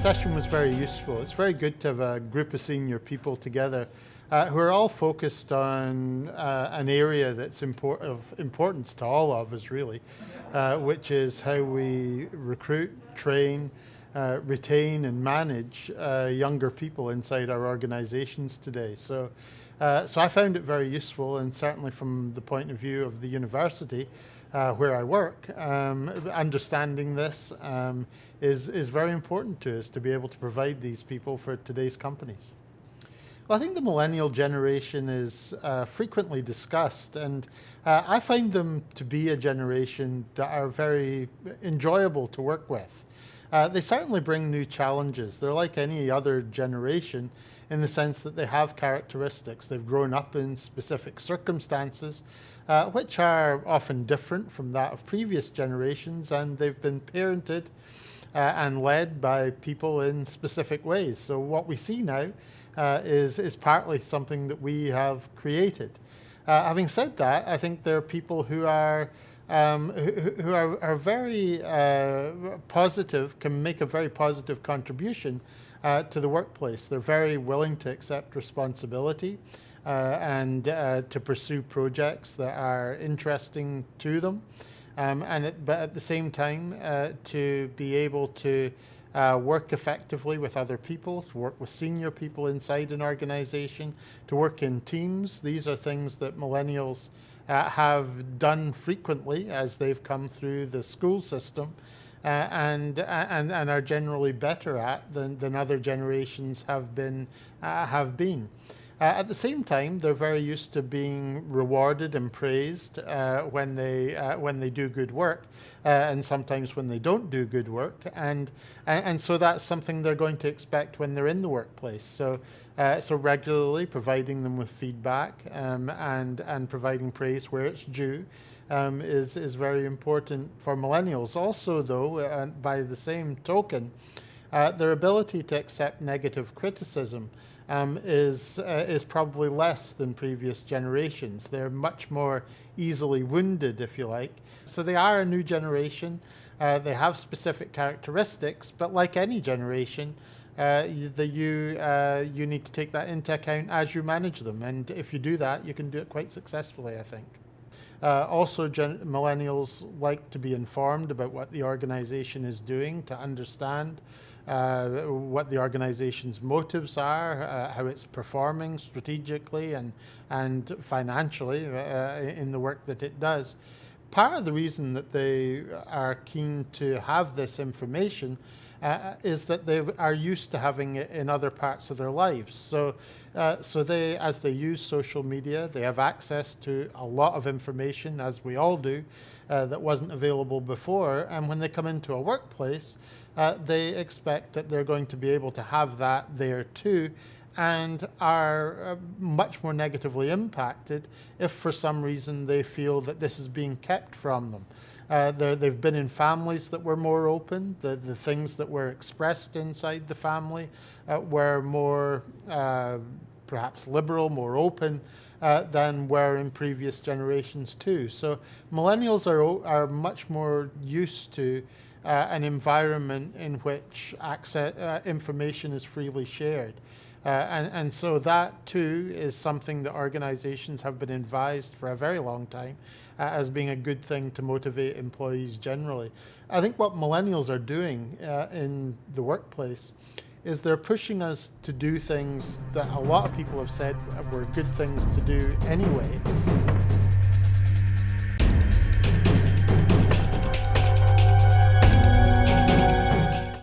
session was very useful. It's very good to have a group of senior people together who are all focused on an area that's of importance to all of us, really, which is how we recruit, train, retain and manage younger people inside our organizations today. So I found it very useful, and certainly from the point of view of the university where I work, understanding this is very important to us to be able to provide these people for today's companies. Well, I think the millennial generation is frequently discussed, and I find them to be a generation that are very enjoyable to work with. They certainly bring new challenges. They're like any other generation in the sense that they have characteristics. They've grown up in specific circumstances, which are often different from that of previous generations, and they've been parented and led by people in specific ways. So what we see now is partly something that we have created. Having said that, I think there are people who are very positive, can make a very positive contribution to the workplace. They're very willing to accept responsibility and to pursue projects that are interesting to them, but at the same time to be able to work effectively with other people, to work with senior people inside an organization, to work in teams. These are things that millennials have done frequently as they've come through the school system and are generally better at than other generations have been. At the same time, they're very used to being rewarded and praised when they do good work, and sometimes when they don't do good work, and so that's something they're going to expect when they're in the workplace. So regularly providing them with feedback and providing praise where it's due is very important for millennials. Also, though, by the same token, their ability to accept negative criticism is probably less than previous generations. They're much more easily wounded, if you like. So they are a new generation. They have specific characteristics, but like any generation, you need to take that into account as you manage them. And if you do that, you can do it quite successfully, I think. Also, millennials like to be informed about what the organization is doing, to understand what the organization's motives are, how it's performing strategically and financially in the work that it does. Part of the reason that they are keen to have this information is that they are used to having it in other parts of their lives. So they, as they use social media, they have access to a lot of information, as we all do, that wasn't available before. And when they come into a workplace, they expect that they're going to be able to have that there too, and are much more negatively impacted if for some reason they feel that this is being kept from them. They've been in families that were more open. The things that were expressed inside the family were more perhaps liberal, more open than were in previous generations too. So millennials are much more used to an environment in which information is freely shared. And so that too is something that organizations have been advised for a very long time as being a good thing to motivate employees generally. I think what millennials are doing in the workplace is they're pushing us to do things that a lot of people have said were good things to do anyway,